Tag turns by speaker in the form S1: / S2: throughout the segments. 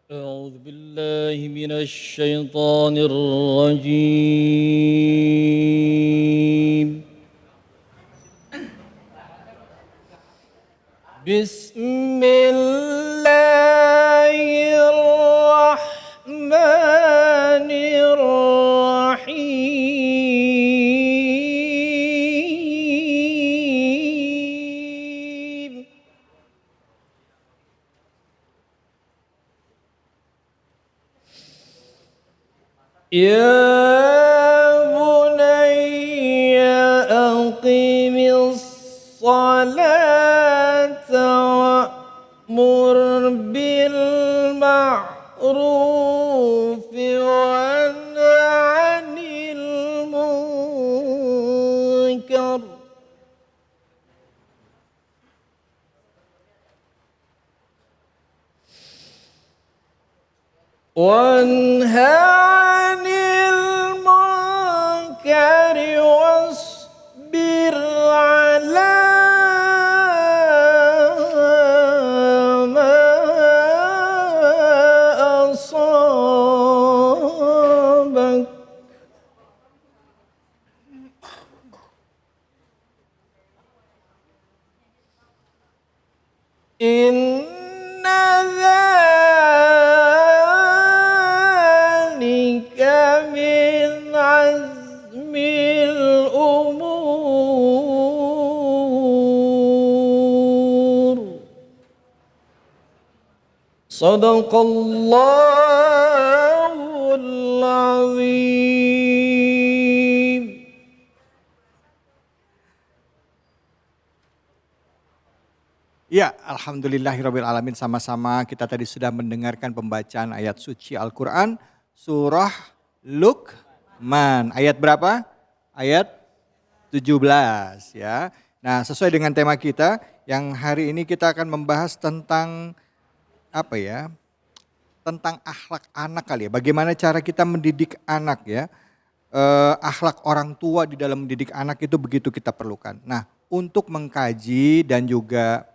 S1: أعوذ بالله من الشيطان الرجيم. بسم الله الرحمن الرحيم. يا بني أقم الصلاة وأمر بالمعروف وانه عن المنكر وانهى عن المنكر واصبر على ما أصابك إن ذلك من عزم الأمور. صدق الله العظيم.
S2: Ya, alhamdulillahirabbil alamin, sama-sama kita tadi sudah mendengarkan pembacaan ayat suci Al-Qur'an surah Luqman. Ayat berapa? Ayat 17 ya. Nah, sesuai dengan tema kita yang hari ini kita akan membahas tentang apa ya? Tentang akhlak anak kali ya. Bagaimana cara kita mendidik anak ya. Akhlak orang tua di dalam mendidik anak itu begitu kita perlukan. Nah, untuk mengkaji dan juga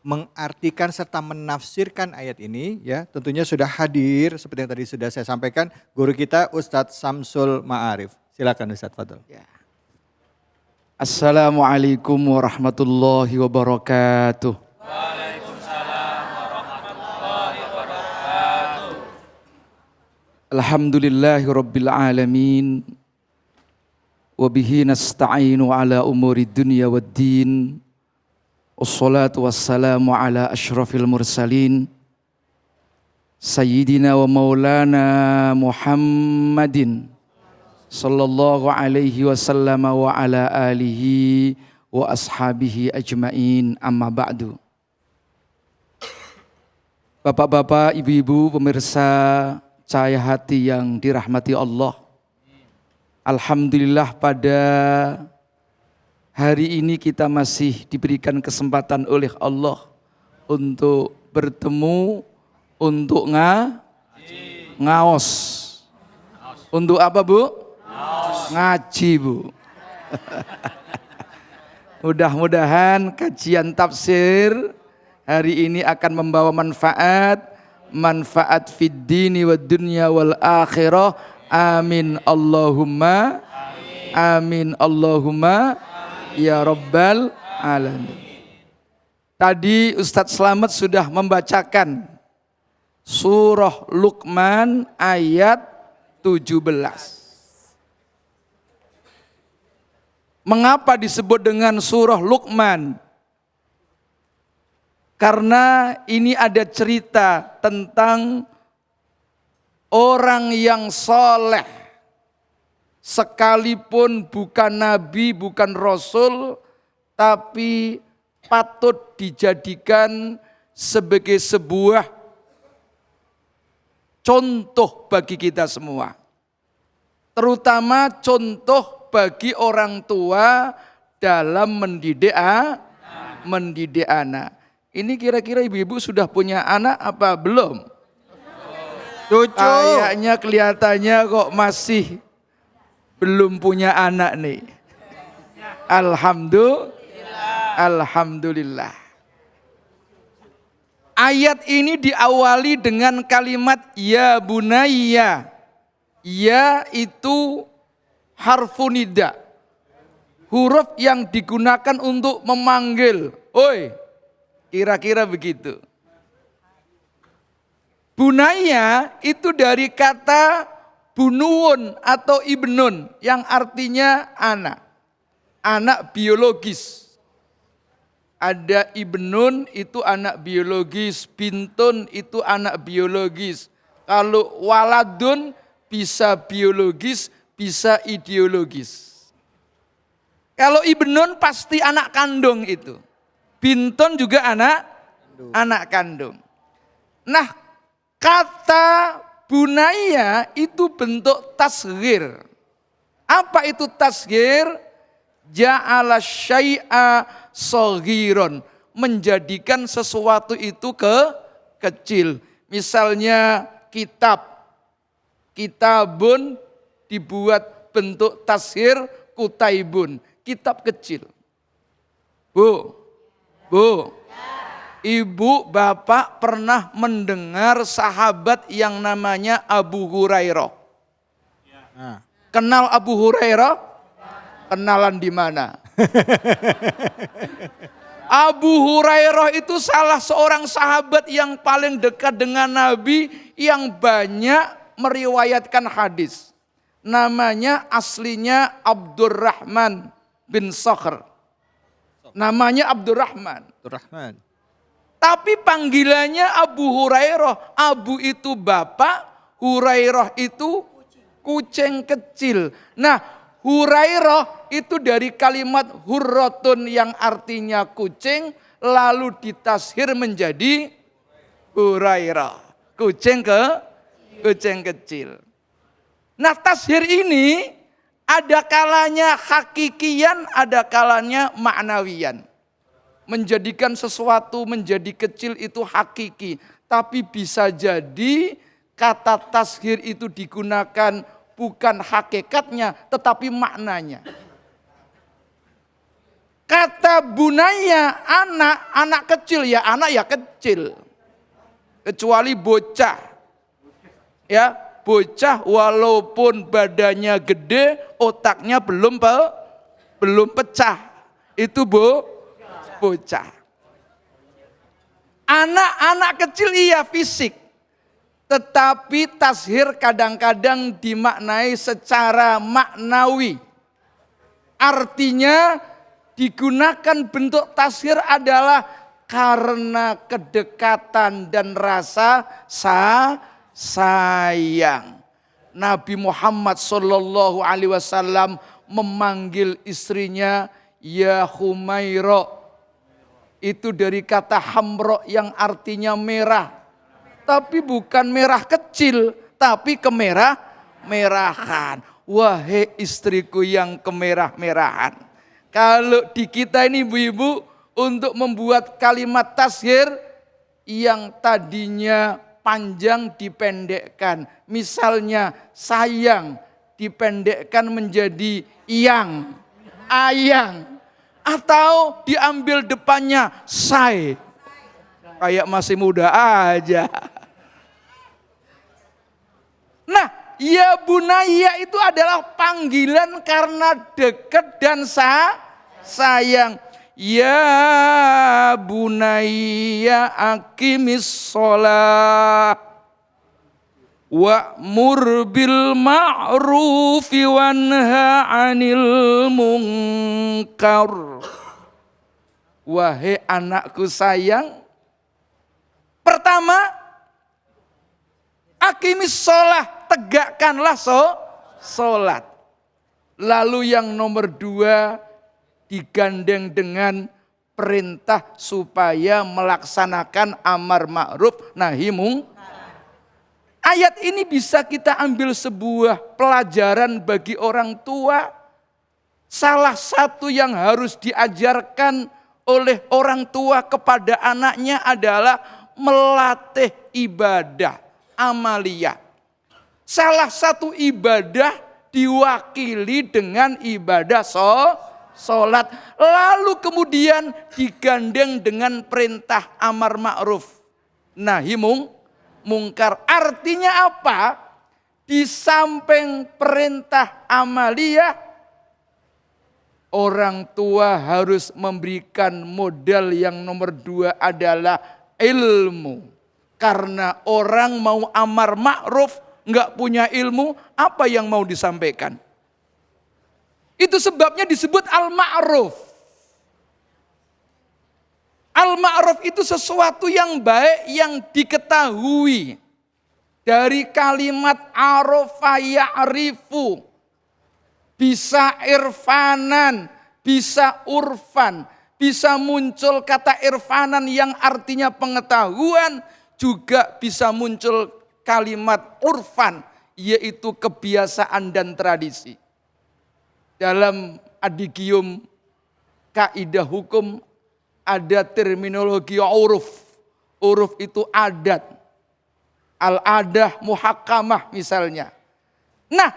S2: mengartikan serta menafsirkan ayat ini ya tentunya sudah hadir seperti yang tadi sudah saya sampaikan guru kita Ustadz Samsul Ma'arif. Silakan Ustadz Fadl.
S3: Ya. Assalamualaikum warahmatullahi wabarakatuh.
S4: Waalaikumsalam warahmatullahi wabarakatuh.
S3: Alhamdulillahi rabbil alamin. Wabihi nasta'inu ala umuri dunya wad din. Wassalatu wassalamu ala ashrafil mursalin. Sayyidina wa maulana Muhammadin sallallahu alaihi wasallam wa ala alihi wa ashabihi ajmain, amma ba'du. Bapak-bapak, ibu-ibu, pemirsa Cahaya Hati yang dirahmati Allah. Alhamdulillah pada hari ini kita masih diberikan kesempatan oleh Allah untuk bertemu, untuk ngaos. Untuk apa, Bu? Ngaji, Bu. Mudah-mudahan kajian tafsir hari ini akan membawa manfaat fid dini wad dunya wal akhirah. Amin Allahumma amin Allahumma ya rabbal alamin. Tadi Ustadz Slamet sudah membacakan surah Luqman ayat 17. Mengapa disebut dengan surah Luqman? Karena ini ada cerita tentang orang yang soleh, sekalipun bukan nabi, bukan rasul, tapi patut dijadikan sebagai sebuah contoh bagi kita semua. Terutama contoh bagi orang tua dalam mendidik anak. Ini kira-kira ibu-ibu sudah punya anak apa belum?
S2: Cucu.
S3: Kayaknya kelihatannya kok masih belum punya anak nih. Alhamdulillah. Ayat ini diawali dengan kalimat ya bunayya. Ya itu harfu nida. Huruf yang digunakan untuk memanggil. Oi, kira-kira begitu. Bunayya itu dari kata bunuun atau ibnun yang artinya anak. Anak biologis. Ada ibnun itu anak biologis, bintun itu anak biologis. Kalau waladun bisa biologis, bisa ideologis. Kalau ibnun pasti anak kandung itu. Bintun juga anak kandung. Nah, kata bunayya itu bentuk tasghir. Apa itu tasghir? Ja'ala syai'a shaghiron, menjadikan sesuatu itu kecil. Misalnya kitabun dibuat bentuk tasghir kutaibun, kitab kecil. Bu, ibu bapak pernah mendengar sahabat yang namanya Abu Hurairah? Kenal Abu Hurairah? Kenalan di mana? Abu Hurairah itu salah seorang sahabat yang paling dekat dengan Nabi yang banyak meriwayatkan hadis. Namanya aslinya Abdurrahman bin Sakhr. Namanya Abdurrahman. Tapi panggilannya Abu Hurairah. Abu itu bapak, Hurairah itu kucing kecil. Nah, Hurairah itu dari kalimat hurratun yang artinya kucing, lalu ditashir menjadi Hurairah. Kucing kecil. Nah, tashir ini ada kalanya hakikian, ada kalanya maknawian. Menjadikan sesuatu menjadi kecil itu hakiki. Tapi bisa jadi kata tashir itu digunakan bukan hakikatnya, tetapi maknanya. Kata bunayya, anak kecil ya, anak ya kecil. Kecuali bocah. Ya, bocah walaupun badannya gede, otaknya belum pecah. Itu bocah. Anak kecil iya fisik. Tetapi tashir kadang-kadang dimaknai secara maknawi. Artinya digunakan bentuk tashir adalah karena kedekatan dan rasa sayang. Nabi Muhammad SAW memanggil istrinya ya Humaira. Itu dari kata hamro yang artinya merah. Tapi bukan merah kecil, tapi kemerah-merahan. Wahai istriku yang kemerah-merahan. Kalau di kita ini ibu-ibu, untuk membuat kalimat tashir yang tadinya panjang dipendekkan. Misalnya sayang dipendekkan menjadi ayang. Atau diambil depannya say. Kayak masih muda aja. Nah, ya bunayya itu adalah panggilan karena dekat dan sayang. Ya bunayya aqimis sholah wa'mur bil ma'rufi wanha 'anil munkar. Wahai anakku sayang, pertama, aqimis sholah, tegakkanlah sholat. Lalu yang nomor 2, digandeng dengan perintah supaya melaksanakan amar ma'ruf nahi munkar. Ayat ini bisa kita ambil sebuah pelajaran bagi orang tua. Salah satu yang harus diajarkan oleh orang tua kepada anaknya adalah melatih ibadah amaliyah. Salah satu ibadah diwakili dengan ibadah sholat. Lalu kemudian digandeng dengan perintah amar ma'ruf. nahi mungkar. Artinya apa? Di samping perintah amaliyah, orang tua harus memberikan modal yang nomor 2 adalah ilmu. Karena orang mau amar ma'ruf, nggak punya ilmu, apa yang mau disampaikan? Itu sebabnya disebut al-ma'ruf. Al-ma'ruf itu sesuatu yang baik, yang diketahui. Dari kalimat arafa ya'rifu. Bisa irfanan, bisa urfan, bisa muncul kata irfanan yang artinya pengetahuan, juga bisa muncul kalimat urfan, yaitu kebiasaan dan tradisi. Dalam adigium kaidah hukum ada terminologi uruf. Uruf itu adat. Al-adah muhakkamah misalnya. Nah,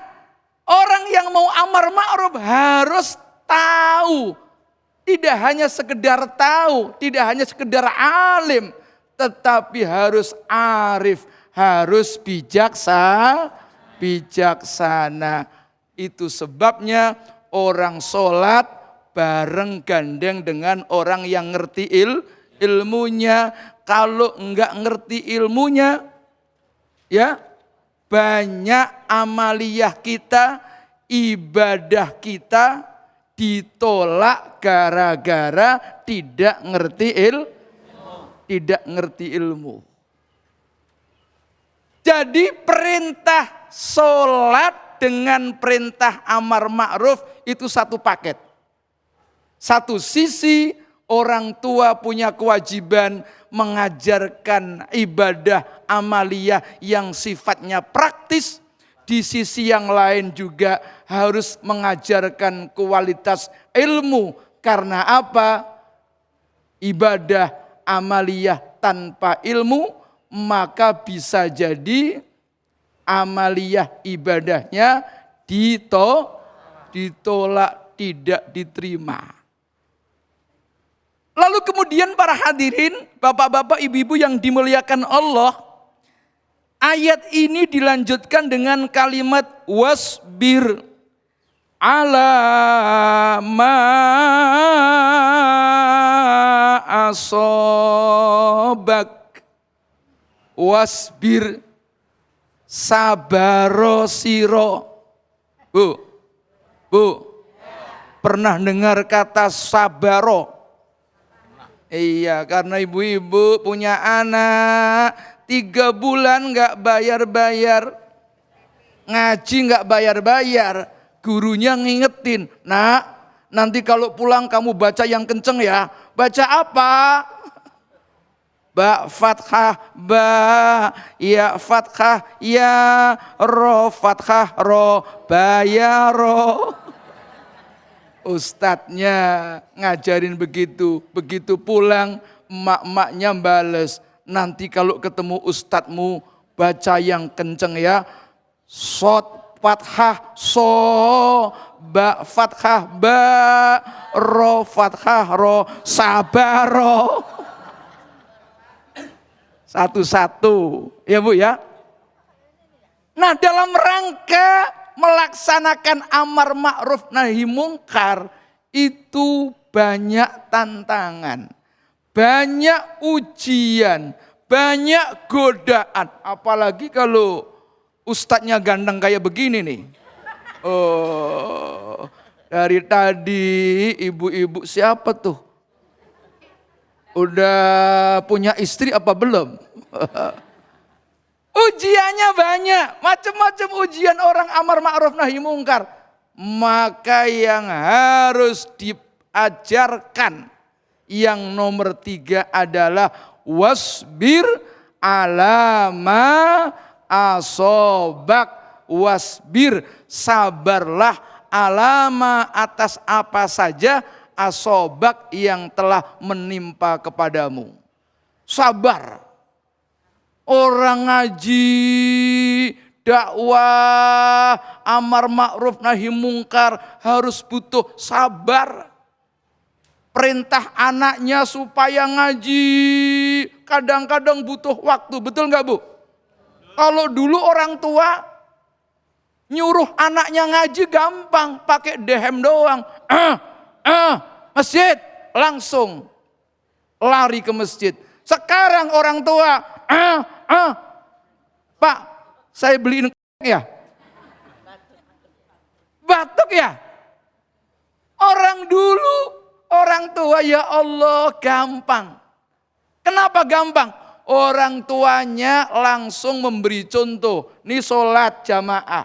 S3: orang yang mau amar ma'ruf harus tahu. Tidak hanya sekedar tahu, tidak hanya sekedar alim, tetapi harus arif, harus bijaksana. Itu sebabnya orang sholat bareng gandeng dengan orang yang ngerti ilmunya. Kalau enggak ngerti ilmunya, ya banyak amaliyah kita, ibadah kita ditolak gara-gara tidak ngerti ilmu. Jadi perintah sholat dengan perintah amar ma'ruf itu satu paket. Satu sisi orang tua punya kewajiban mengajarkan ibadah amaliyah yang sifatnya praktis. Di sisi yang lain juga harus mengajarkan kualitas ilmu. Karena apa? Ibadah amaliyah tanpa ilmu, maka bisa jadi amaliyah ibadahnya ditolak, tidak diterima. Lalu kemudian para hadirin, bapak-bapak, ibu-ibu yang dimuliakan Allah, ayat ini dilanjutkan dengan kalimat wasbir ala ma asobak. Wasbir, sabaro siro. Bu, pernah dengar kata sabaro? Iya, karena ibu-ibu punya anak 3 bulan gak bayar-bayar, ngaji gak bayar-bayar, gurunya ngingetin, nak nanti kalau pulang kamu baca yang kenceng ya. Baca apa? Ba fathah ba, ya fathah ya, ro fathah ro, bayaro. Ustadznya ngajarin begitu, begitu pulang emak-emaknya bales, nanti kalau ketemu ustadzmu baca yang kenceng ya. Sod fathah so, ba fathah ba, ro fathah ro, sabaro. Satu-satu, ya Bu ya. Nah, dalam rangka melaksanakan amar ma'ruf nahi mungkar itu banyak tantangan, banyak ujian, banyak godaan. Apalagi kalau ustadznya ganteng kayak begini nih. Oh, dari tadi ibu-ibu siapa tuh? Udah punya istri apa belum? Ujiannya banyak, macam-macam ujian orang amar ma'ruf nahi mungkar. Maka yang harus diajarkan yang nomor 3 adalah wasbir alama asobak. Wasbir, sabarlah alama atas apa saja asobak yang telah menimpa kepadamu. Sabar. Orang ngaji, dakwah, amar ma'ruf nahi mungkar harus butuh sabar. Perintah anaknya supaya ngaji, kadang-kadang butuh waktu, betul nggak Bu? Kalau dulu orang tua nyuruh anaknya ngaji gampang, pakai dehem doang. Masjid, langsung lari ke masjid. Sekarang orang tua, Pak, saya beliin ya. Batuk ya. Orang dulu, orang tua ya Allah gampang. Kenapa gampang? Orang tuanya langsung memberi contoh. Ini sholat jamaah.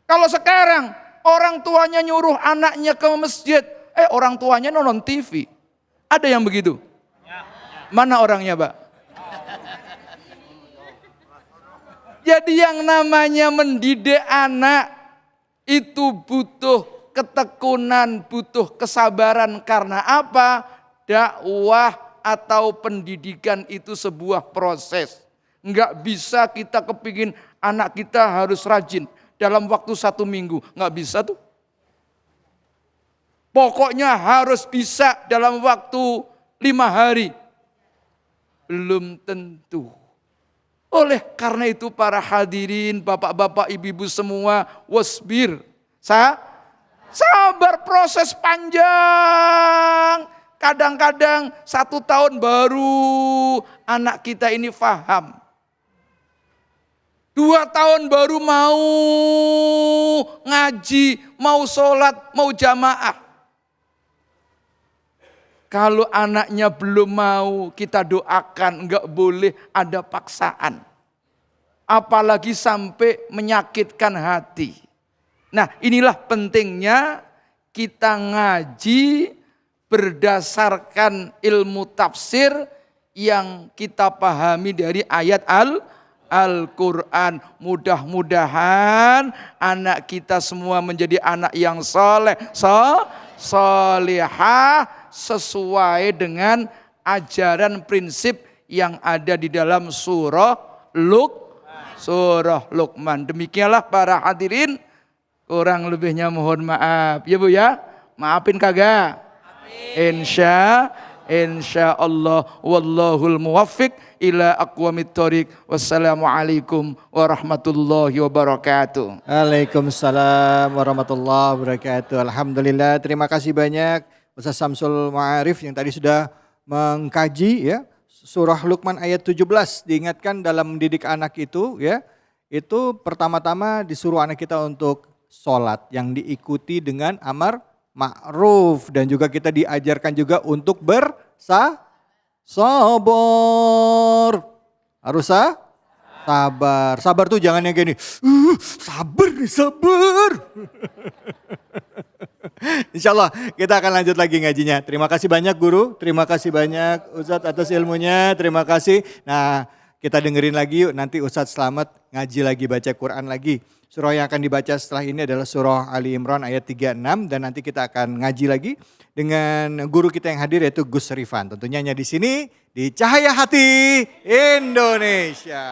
S3: Kalau sekarang orang tuanya nyuruh anaknya ke masjid. Orang tuanya nonton TV. Ada yang begitu? Mana orangnya, Pak? Jadi yang namanya mendidik anak itu butuh ketekunan, butuh kesabaran. Karena apa? Dakwah atau pendidikan itu sebuah proses. Enggak bisa kita kepingin anak kita harus rajin dalam waktu 1 minggu. Enggak bisa tuh. Pokoknya harus bisa dalam waktu 5 hari. Belum tentu. Oleh karena itu para hadirin, bapak-bapak, ibu-ibu semua, wasbir. Sabar, proses panjang. Kadang-kadang 1 tahun baru anak kita ini faham. 2 tahun baru mau ngaji, mau sholat, mau jamaah. Kalau anaknya belum mau, kita doakan, enggak boleh ada paksaan. Apalagi sampai menyakitkan hati. Nah, inilah pentingnya kita ngaji berdasarkan ilmu tafsir yang kita pahami dari ayat Al-Quran. Mudah-mudahan anak kita semua menjadi anak yang soleh, solehah, sesuai dengan ajaran prinsip yang ada di dalam surah Luqman. Demikianlah para hadirin, kurang lebihnya mohon maaf. Ya Bu ya, maafin kagak? Insya Allah. Wallahul muwaffiq ila aqwamit thoriq. Wassalamualaikum warahmatullahi wabarakatuh.
S2: Waalaikumsalam warahmatullahi wabarakatuh. Alhamdulillah, terima kasih banyak Ustaz Samsul Ma'arif yang tadi sudah mengkaji ya surah Luqman ayat 17. Diingatkan dalam mendidik anak itu ya, itu pertama-tama disuruh anak kita untuk sholat yang diikuti dengan amar ma'ruf, dan juga kita diajarkan juga untuk bersabar. Harus sabar. Sabar tuh jangan yang gini, sabar. Insya Allah kita akan lanjut lagi ngajinya. Terima kasih banyak guru, terima kasih banyak Ustadz atas ilmunya, terima kasih. Nah, kita dengerin lagi yuk, nanti Ustadz Slamet ngaji lagi, baca Quran lagi. Surah yang akan dibaca setelah ini adalah surah Ali Imran ayat 36, dan nanti kita akan ngaji lagi dengan guru kita yang hadir yaitu Gus Rifan. Tentunya hanya di sini di Cahaya Hati Indonesia.